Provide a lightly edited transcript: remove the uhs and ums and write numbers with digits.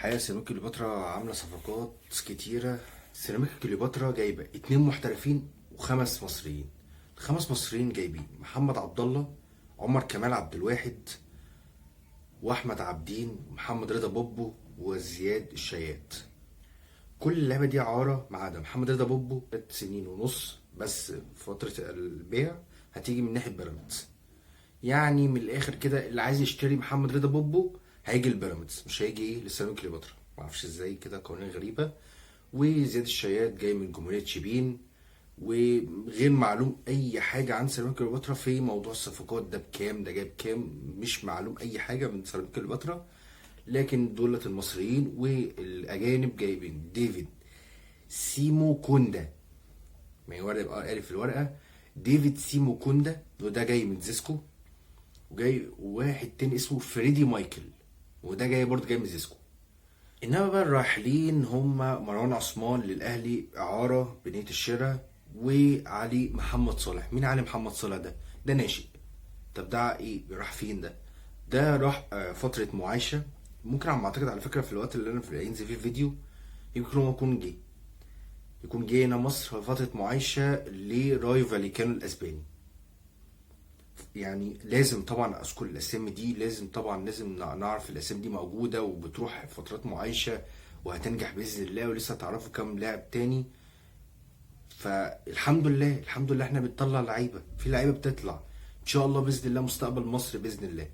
الحقيقة سيراميكا كليوباترا عاملة صفقات كتيرة. سيراميكا كليوباترا جايبة 2 محترفين و5 مصريين. ال5 مصريين جايبين محمد عبد الله، عمر كمال عبد الواحد، واحمد عابدين، ومحمد رضا بوبو، وزياد الشيات. كل اللعبة دي عارة ما عدا محمد رضا بوبو 3 سنين ونص بس. فترة البيع هتيجي من ناحية بيراميدز. يعني من الاخر كده اللي عايز يشتري محمد رضا بوبو هيجي البيراميدز، مش هيجي لسيراميكا كليوباترا. معرفش ازاي كده، قوانين غريبة. وزياد الشيات جاي من جمهورية شبين، وغير معلوم اي حاجة عن سيراميكا كليوباترا في موضوع الصفقات ده. بكام ده جايب كام مش معلوم اي حاجة من سيراميكا كليوباترا. لكن دولة المصريين والاجانب جايبين ديفيد سيمو كوندا، ما هي ورقة يبقى قاري في الورقة ديفيد سيمو كوندا، وده جاي من زيسكو. وجاي واحد تاني اسمه فريدي مايكل، وده جاي برضه جاي من زيسكو. انما بقى الراحلين هم مروان عثمان للاهلي اعاره بنيه الشراء، وعلي محمد صالح. مين علي محمد صالح ده؟ ده ناشئ. طب ده ايه راح فين ده؟ ده راح فتره معايشه. ممكن عم اعتقد على فكره في الوقت اللي انا هينزل فيه الفيديو يمكن هو يكون جه هنا مصر في فتره معايشه لرايو فاليكانو الاسباني. يعني لازم طبعا اذكر الاسامي دي، لازم نعرف الاسامي دي موجوده وبتروح فترات معايشه وهتنجح باذن الله، ولسه تعرفوا كام لاعب تاني. فالحمد لله احنا بنطلع لعيبه، في لعيبه بتطلع ان شاء الله باذن الله، مستقبل مصر باذن الله.